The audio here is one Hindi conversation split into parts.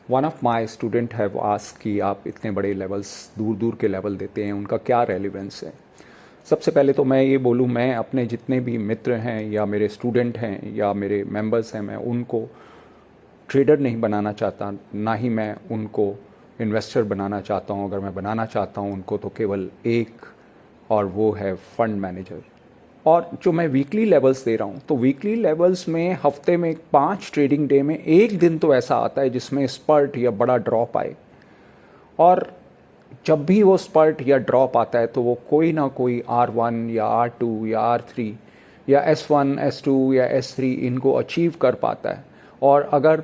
One of my student have ask कि आप इतने बड़े लेवल्स दूर दूर के लेवल देते हैं, उनका क्या रेलिवेंस है। सबसे पहले तो मैं ये बोलूँ, मैं अपने जितने भी मित्र हैं या मेरे स्टूडेंट हैं या मेरे मेंबर्स हैं, मैं उनको ट्रेडर नहीं बनाना चाहता, ना ही मैं उनको इन्वेस्टर बनाना चाहता हूँ। अगर मैं बनाना चाहता हूँ उनको तो केवल एक, और वो है फंड मैनेजर। और जो मैं वीकली लेवल्स दे रहा हूँ, तो वीकली लेवल्स में हफ्ते में 5 ट्रेडिंग डे में एक दिन तो ऐसा आता है जिसमें स्पर्ट या बड़ा ड्रॉप आए। और जब भी वो स्पर्ट या ड्रॉप आता है तो वो कोई ना कोई R1 या R2 या R3 या S1 S2 या S3 इनको अचीव कर पाता है। और अगर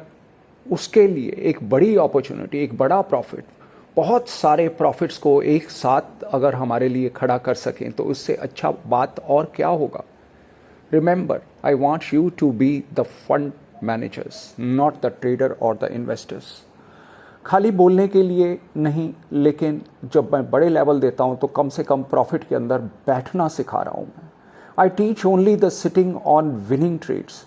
उसके लिए एक बड़ी अपॉर्चुनिटी, एक बड़ा प्रॉफिट, बहुत सारे प्रॉफिट्स को एक साथ अगर हमारे लिए खड़ा कर सकें तो उससे अच्छा बात और क्या होगा। Remember, I want you to be the fund managers, not the trader और द इन्वेस्टर्स। खाली बोलने के लिए नहीं, लेकिन जब मैं बड़े लेवल देता हूं तो कम से कम प्रॉफिट के अंदर बैठना सिखा रहा हूं मैं। I teach only the sitting on winning trades.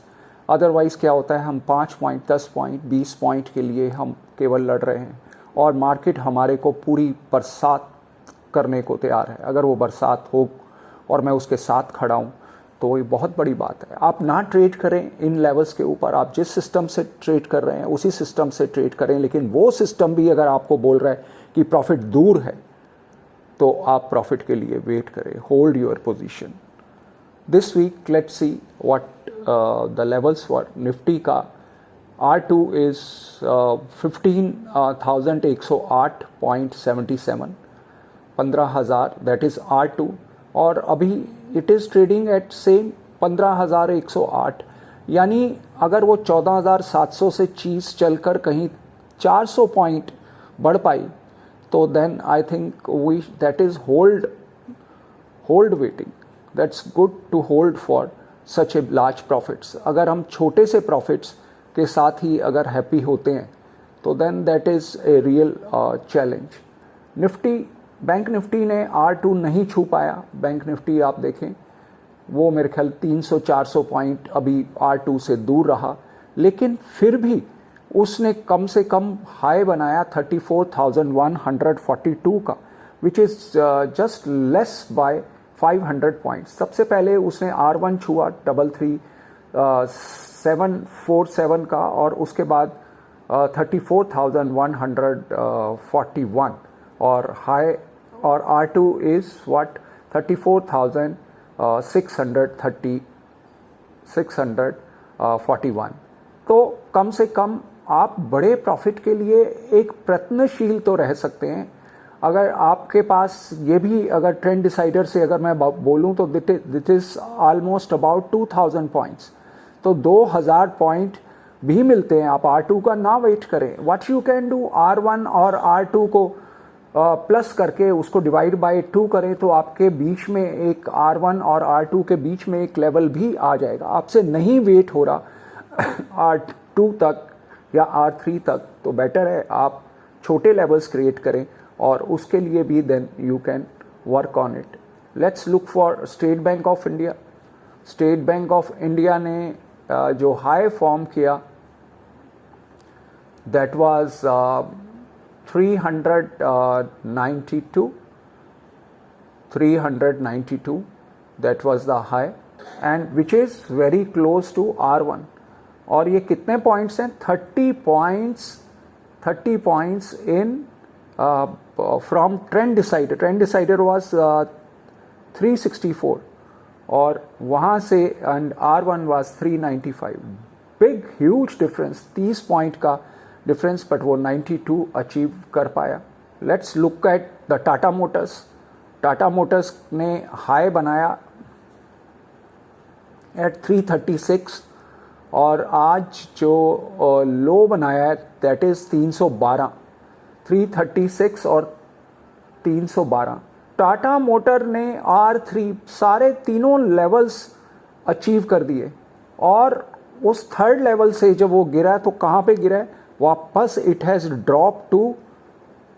Otherwise क्या होता है, हम 5 पॉइंट 10 पॉइंट 20 पॉइंट के लिए हम केवल लड़ रहे हैं और मार्केट हमारे को पूरी बरसात करने को तैयार है। अगर वो बरसात हो और मैं उसके साथ खड़ा हूँ तो ये बहुत बड़ी बात है। आप ना ट्रेड करें इन लेवल्स के ऊपर, आप जिस सिस्टम से ट्रेड कर रहे हैं उसी सिस्टम से ट्रेड करें, लेकिन वो सिस्टम भी अगर आपको बोल रहा है कि प्रॉफिट दूर है तो आप प्रॉफिट के लिए वेट करें, hold your position. This week let's see what the levels for Nifty का। R2 is 15,108.77, 15,000, that is R2। और अभी it is trading at same 15,108, यानी अगर वो 14,700 से चीज़ चलकर कहीं 400 पॉइंट बढ़ पाई तो then I think we that is hold waiting, that's good to hold for such a large profits. अगर हम छोटे से प्रॉफिट्स के साथ ही अगर हैप्पी होते हैं तो then that is a real challenge. Nifty, bank Nifty ने R2 नहीं छू पाया। बैंक निफ्टी आप देखें वो मेरे ख्याल 300-400 पॉइंट अभी R2 से दूर रहा, लेकिन फिर भी उसने कम से कम हाई बनाया 34,142 का, which is just less bye 500 points. सबसे पहले उसने R1 छुआ 747 का और उसके बाद 34,141 और हाई, और R2 इज़ व्हाट 34,641। तो कम से कम आप बड़े प्रॉफिट के लिए एक प्रयत्नशील तो रह सकते हैं। अगर आपके पास ये भी अगर ट्रेंड डिसाइडर से अगर मैं बोलूँ तो that is almost about 2,000 points, तो 2,000 पॉइंट भी मिलते हैं। आप R2 का ना वेट करें। What you can do, R1 और R2 को प्लस करके उसको डिवाइड बाय 2 करें तो आपके बीच में एक R1 और R2 के बीच में एक लेवल भी आ जाएगा। आपसे नहीं वेट हो रहा R2 तक या R3 तक, तो बेटर है आप छोटे लेवल्स क्रिएट करें और उसके लिए भी then you can work on it. Let's look for State Bank of India. State Bank of India ने जो हाई फॉर्म किया that was 392, that was the high and which is very close to R1। और ये कितने पॉइंट्स हैं, 30 points in from trend decider. Trend decider was 364 और वहाँ से and R1 was 395। Big huge difference, 30 point का डिफरेंस, बट वो 92 अचीव कर पाया। Let's look at the Tata Motors. Tata Motors ने हाई बनाया एट 336 और आज जो लो बनाया है दैट इज़ 312, 336 और 312। टाटा मोटर ने R3 सारे तीनों लेवल्स अचीव कर दिए और उस थर्ड लेवल से जब वो गिरा तो कहाँ पे गिरा है, वापस it has drop to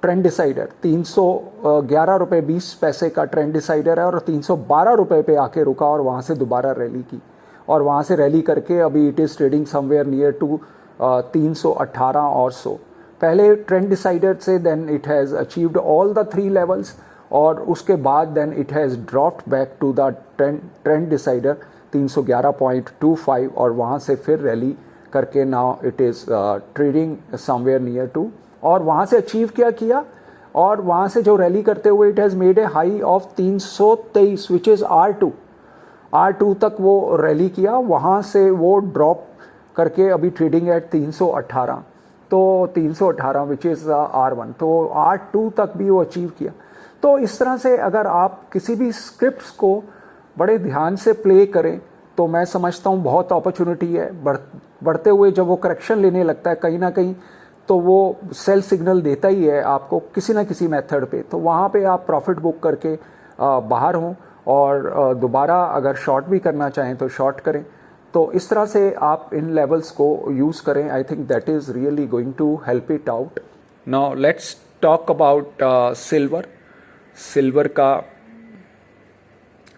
trend decider. 311 रुपये 20 पैसे का ट्रेंड डिसाइडर है और 312 रुपये पे आके रुका और वहाँ से दोबारा रैली की और वहाँ से रैली करके अभी it is trading somewhere near to 318 और सो पहले ट्रेंड डिसाइडर से, then it has achieved all the 3 levels, और उसके बाद then it has dropped back to the trend decider 311.25, और वहाँ से फिर रैली करके now it is trading somewhere near to, और वहाँ से अचीव क्या किया, और वहाँ से जो रैली करते हुए it has made a high of 323 which is R2 तक वो रैली किया, वहाँ से वो ड्रॉप करके अभी ट्रेडिंग एट 318, तो 318 विच इज़ R1, तो R2 तक भी वो अचीव किया। तो इस तरह से अगर आप किसी भी स्क्रिप्ट्स को बड़े ध्यान से प्ले करें तो मैं समझता हूँ बहुत अपॉर्चुनिटी है। बढ़ते हुए जब वो करेक्शन लेने लगता है कहीं ना कहीं, तो वो सेल सिग्नल देता ही है आपको किसी ना किसी मेथड पे, तो वहाँ पे आप प्रॉफिट बुक करके बाहर हों, और दोबारा अगर शॉर्ट भी करना चाहें तो शॉर्ट करें। तो इस तरह से आप इन लेवल्स को यूज़ करें। I think that is really going to help it out. Now let's talk about silver.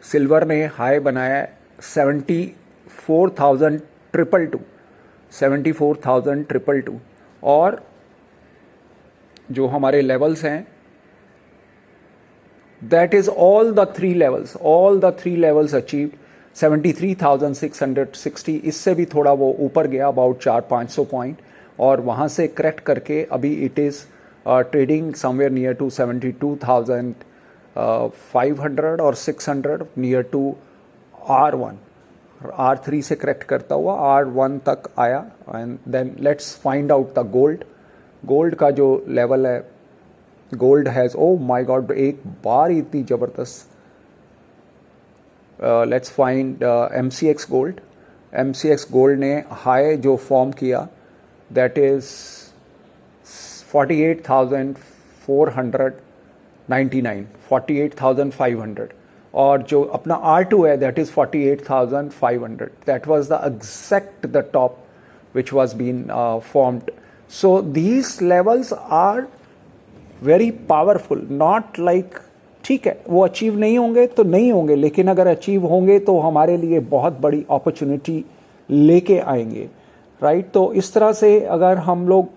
Silver ने हाई बनाया 74,222, और जो हमारे लेवल्स हैं that is all the three levels achieve 73,660, इससे भी थोड़ा वो ऊपर गया अबाउट 400-500 पॉइंट, और वहाँ से करेक्ट करके अभी it is trading somewhere near to 72,500 और 600 नियर टू R1। R3 से करेक्ट करता हुआ R1 तक आया। And then let's find out the gold का जो लेवल है, gold has, oh my god, एक बार ही इतनी ज़बरदस्त। लेट्स फाइंड MCX गोल्ड ने हाई जो फॉर्म किया दैट इज़ 48,500, और जो अपना R2 है that is 48,500। That was the exact the top which was been formed. So these levels are very powerful, not like, ठीक है वो अचीव नहीं होंगे तो नहीं होंगे, लेकिन अगर अचीव होंगे तो हमारे लिए बहुत बड़ी अपॉर्चुनिटी लेके आएंगे, राइट। तो इस तरह से अगर हम लोग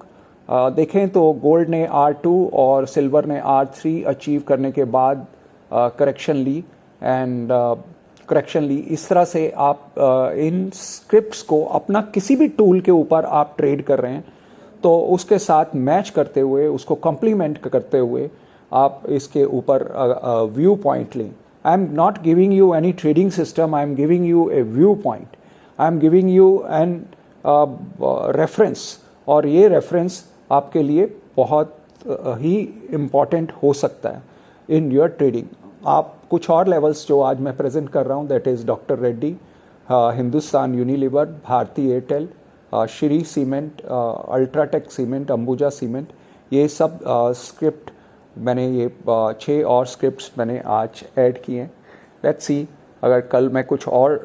देखें तो गोल्ड ने R2 और सिल्वर ने R3 अचीव करने के बाद करेक्शन ली, इस तरह से आप इन स्क्रिप्ट्स को अपना किसी भी टूल के ऊपर आप ट्रेड कर रहे हैं तो उसके साथ मैच करते हुए, उसको कम्प्लीमेंट करते हुए आप इसके ऊपर व्यू पॉइंट लें। I am not giving you any trading system, I am giving you a view point, I am giving you an reference, और ये रेफरेंस आपके लिए बहुत ही इम्पॉर्टेंट हो सकता है इन योर ट्रेडिंग। आप कुछ और लेवल्स जो आज मैं प्रेजेंट कर रहा हूँ that is doctor Reddy, Hindustan Unilever, Bharti Airtel, Shree cement, UltraTech cement, Ambuja cement, ये सब स्क्रिप्ट मैंने, ये 6 और स्क्रिप्ट्स मैंने आज ऐड किए हैं। लेट्स सी अगर कल मैं कुछ और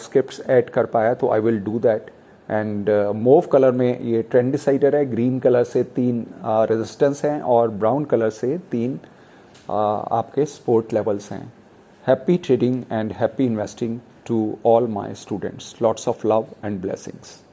स्क्रिप्ट्स ऐड कर पाया तो I will do that. And move colour में ये ट्रेंड डिसाइडर है, ग्रीन कलर से 3 रेजिस्टेंस हैं और ब्राउन कलर से 3 आपके सपोर्ट लेवल्स हैं। Happy trading and happy investing to all my students. Lots of love and blessings.